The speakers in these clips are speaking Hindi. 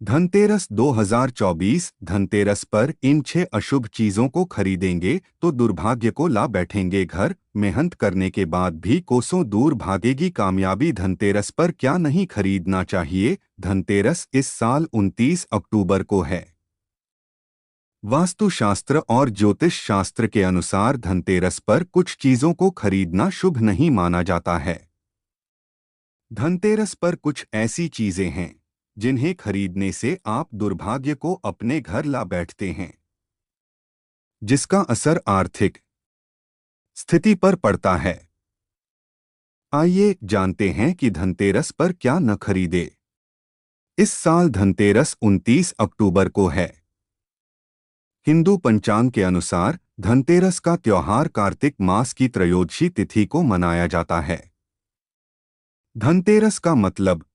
धनतेरस 2024। धनतेरस पर इन 6 अशुभ चीजों को खरीदेंगे तो दुर्भाग्य को ला बैठेंगे घर। मेहनत करने के बाद भी कोसों दूर भागेगी कामयाबी। धनतेरस पर क्या नहीं खरीदना चाहिए। धनतेरस इस साल 29 अक्टूबर को है। वास्तुशास्त्र और ज्योतिष शास्त्र के अनुसार धनतेरस पर कुछ चीजों को खरीदना शुभ नहीं माना जाता है। धनतेरस पर कुछ ऐसी चीजें हैं जिन्हें खरीदने से आप दुर्भाग्य को अपने घर ला बैठते हैं, जिसका असर आर्थिक स्थिति पर पड़ता है। आइए जानते हैं कि धनतेरस पर क्या न खरीदे। इस साल धनतेरस 29 अक्टूबर को है। हिंदू पंचांग के अनुसार धनतेरस का त्योहार कार्तिक मास की त्रयोदशी तिथि को मनाया जाता है। धनतेरस का मतलब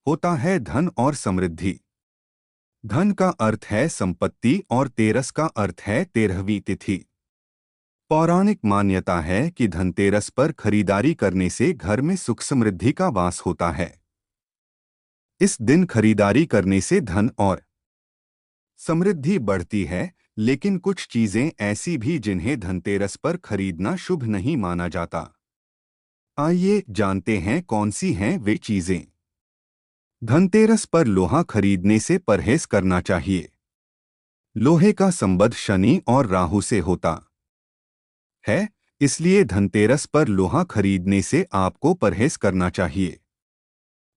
होता है धन और समृद्धि। धन का अर्थ है संपत्ति और तेरस का अर्थ है 13वीं तिथि। पौराणिक मान्यता है कि धनतेरस पर खरीदारी करने से घर में सुख समृद्धि का वास होता है। इस दिन खरीदारी करने से धन और समृद्धि बढ़ती है, लेकिन कुछ चीजें ऐसी भी जिन्हें धनतेरस पर खरीदना शुभ नहीं माना जाता। आइए जानते हैं कौन सी हैं वे चीजें। धनतेरस पर लोहा खरीदने से परहेज करना चाहिए। लोहे का संबंध शनि और राहु से होता है, इसलिए धनतेरस पर लोहा खरीदने से आपको परहेज करना चाहिए।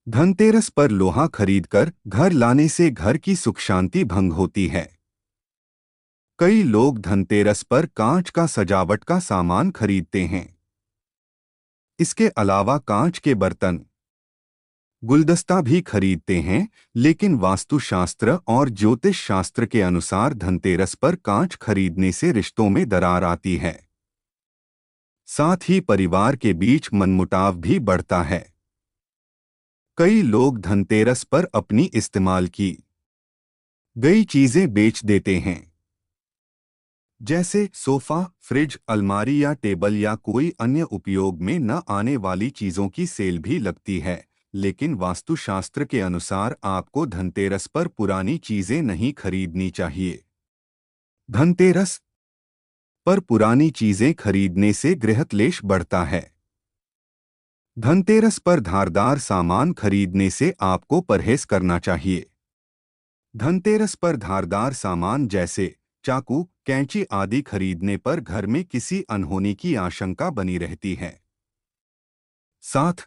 धनतेरस पर लोहा खरीदकर घर लाने से घर की सुख शांति भंग होती है। कई लोग धनतेरस पर कांच का सजावट का सामान खरीदते हैं। इसके अलावा कांच के बर्तन, गुलदस्ता भी खरीदते हैं, लेकिन वास्तुशास्त्र और ज्योतिष शास्त्र के अनुसार धनतेरस पर कांच खरीदने से रिश्तों में दरार आती है। साथ ही परिवार के बीच मनमुटाव भी बढ़ता है। कई लोग धनतेरस पर अपनी इस्तेमाल की गई चीजें बेच देते हैं, जैसे सोफा, फ्रिज, अलमारी या टेबल या कोई अन्य उपयोग में न आने वाली चीजों की सेल भी लगती है। लेकिन वास्तुशास्त्र के अनुसार आपको धनतेरस पर पुरानी चीजें नहीं खरीदनी चाहिए। धनतेरस पर पुरानी चीजें खरीदने से गृहक्लेश बढ़ता है। धनतेरस पर धारदार सामान खरीदने से आपको परहेज करना चाहिए। धनतेरस पर धारदार सामान जैसे चाकू, कैंची आदि खरीदने पर घर में किसी अनहोनी की आशंका बनी रहती है। साथ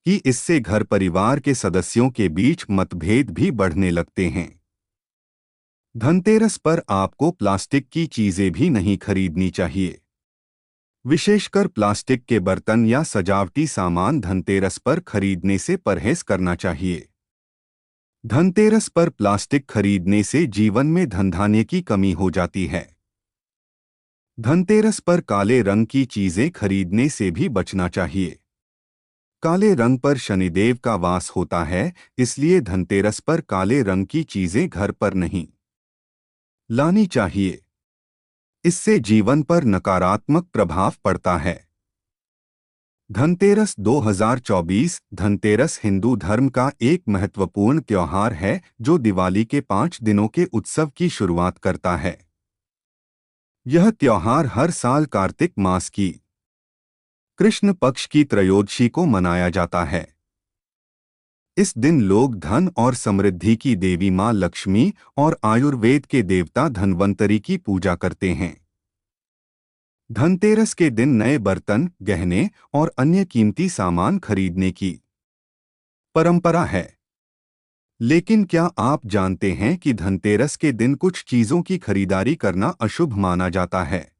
ही इससे घर परिवार के सदस्यों के बीच मतभेद भी बढ़ने लगते हैं। धनतेरस पर आपको प्लास्टिक की चीजें भी नहीं खरीदनी चाहिए। विशेषकर प्लास्टिक के बर्तन या सजावटी सामान धनतेरस पर खरीदने से परहेज करना चाहिए। धनतेरस पर प्लास्टिक खरीदने से जीवन में धनधान्य की कमी हो जाती है। धनतेरस पर काले रंग की चीजें खरीदने से भी बचना चाहिए। काले रंग पर शनिदेव का वास होता है, इसलिए धनतेरस पर काले रंग की चीजें घर पर नहीं लानी चाहिए। इससे जीवन पर नकारात्मक प्रभाव पड़ता है। धनतेरस 2024। धनतेरस हिंदू धर्म का एक महत्वपूर्ण त्योहार है जो दिवाली के 5 दिनों के उत्सव की शुरुआत करता है। यह त्योहार हर साल कार्तिक मास की कृष्ण पक्ष की त्रयोदशी को मनाया जाता है। इस दिन लोग धन और समृद्धि की देवी मां लक्ष्मी और आयुर्वेद के देवता धन्वंतरी की पूजा करते हैं। धनतेरस के दिन नए बर्तन, गहने और अन्य कीमती सामान खरीदने की परंपरा है। लेकिन क्या आप जानते हैं कि धनतेरस के दिन कुछ चीजों की खरीदारी करना अशुभ माना जाता है?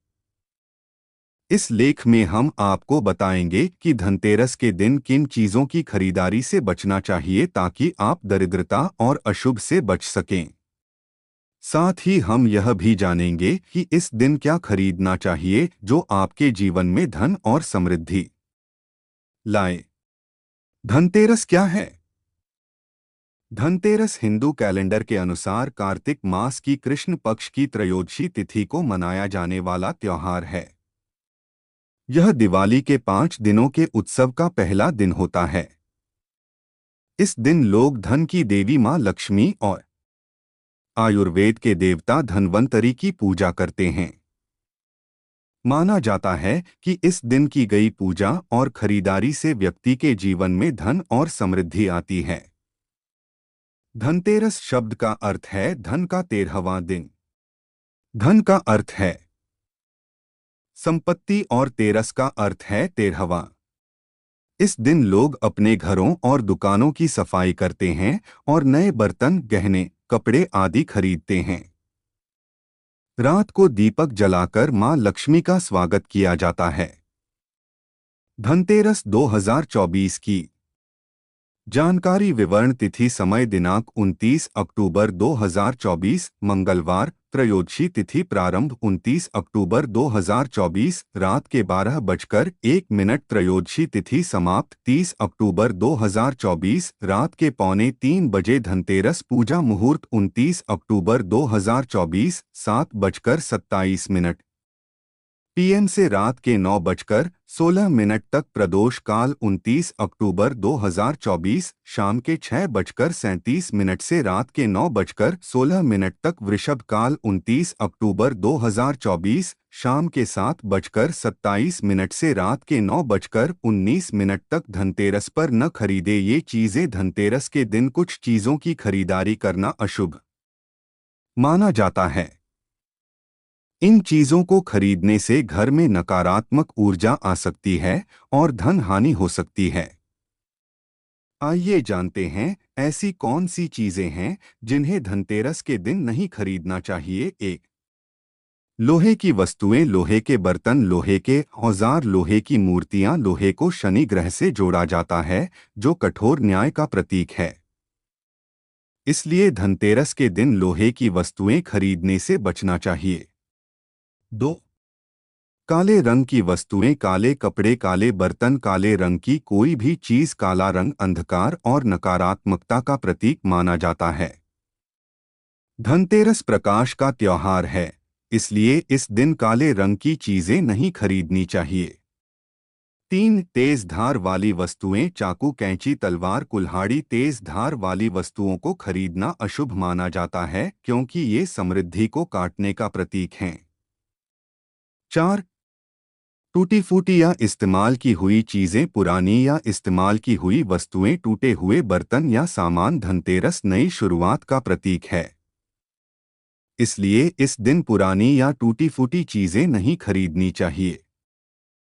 इस लेख में हम आपको बताएंगे कि धनतेरस के दिन किन चीजों की खरीदारी से बचना चाहिए ताकि आप दरिद्रता और अशुभ से बच सकें। साथ ही हम यह भी जानेंगे कि इस दिन क्या खरीदना चाहिए जो आपके जीवन में धन और समृद्धि लाए। धनतेरस क्या है? धनतेरस हिंदू कैलेंडर के अनुसार कार्तिक मास की कृष्ण पक्ष की त्रयोदशी तिथि को मनाया जाने वाला त्योहार है। यह दिवाली के 5 दिनों के उत्सव का पहला दिन होता है। इस दिन लोग धन की देवी मां लक्ष्मी और आयुर्वेद के देवता धन्वंतरी की पूजा करते हैं। माना जाता है कि इस दिन की गई पूजा और खरीदारी से व्यक्ति के जीवन में धन और समृद्धि आती है। धनतेरस शब्द का अर्थ है धन का 13वां दिन। धन का अर्थ है संपत्ति और तेरस का अर्थ है 13वां। इस दिन लोग अपने घरों और दुकानों की सफाई करते हैं और नए बर्तन, गहने, कपड़े आदि खरीदते हैं। रात को दीपक जलाकर मां लक्ष्मी का स्वागत किया जाता है। धनतेरस 2024 की जानकारी, विवरण, तिथि, समय, दिनांक 29 अक्टूबर 2024 मंगलवार, त्रयोदशी तिथि, प्रारंभ 29 अक्टूबर 2024 रात के 12:01, त्रयोदशी तिथि समाप्त 30 अक्टूबर 2024 रात के 2:45 धनतेरस पूजा मुहूर्त 29 अक्टूबर 2024 7:27 पीएम से रात के 9:16 तक। प्रदोष काल 29 अक्टूबर 2024 शाम के 6:37 से रात के 9:16 तक। वृषभ काल 29 अक्टूबर 2024 शाम के 7:27 से रात के 9:19 तक। धनतेरस पर न खरीदे ये चीजें। धनतेरस के दिन कुछ चीजों की खरीदारी करना अशुभ माना जाता है। इन चीजों को खरीदने से घर में नकारात्मक ऊर्जा आ सकती है और धन हानि हो सकती है। आइए जानते हैं ऐसी कौन सी चीजें हैं जिन्हें धनतेरस के दिन नहीं खरीदना चाहिए। 1. लोहे की वस्तुएं, लोहे के बर्तन, लोहे के औजार, लोहे की मूर्तियां। लोहे को शनि ग्रह से जोड़ा जाता है जो कठोर न्याय का प्रतीक है। इसलिए धनतेरस के दिन लोहे की वस्तुएं खरीदने से बचना चाहिए। 2. काले रंग की वस्तुएं, काले कपड़े, काले बर्तन, काले रंग की कोई भी चीज। काला रंग अंधकार और नकारात्मकता का प्रतीक माना जाता है। धनतेरस प्रकाश का त्योहार है, इसलिए इस दिन काले रंग की चीजें नहीं खरीदनी चाहिए। 3. तेज धार वाली वस्तुएं, चाकू, कैंची, तलवार, कुल्हाड़ी। तेज धार वाली वस्तुओं को खरीदना अशुभ माना जाता है क्योंकि ये समृद्धि को काटने का प्रतीक हैं। 4. टूटी फूटी या इस्तेमाल की हुई चीजें, पुरानी या इस्तेमाल की हुई वस्तुएं, टूटे हुए बर्तन या सामान। धनतेरस नई शुरुआत का प्रतीक है, इसलिए इस दिन पुरानी या टूटी फूटी चीजें नहीं खरीदनी चाहिए।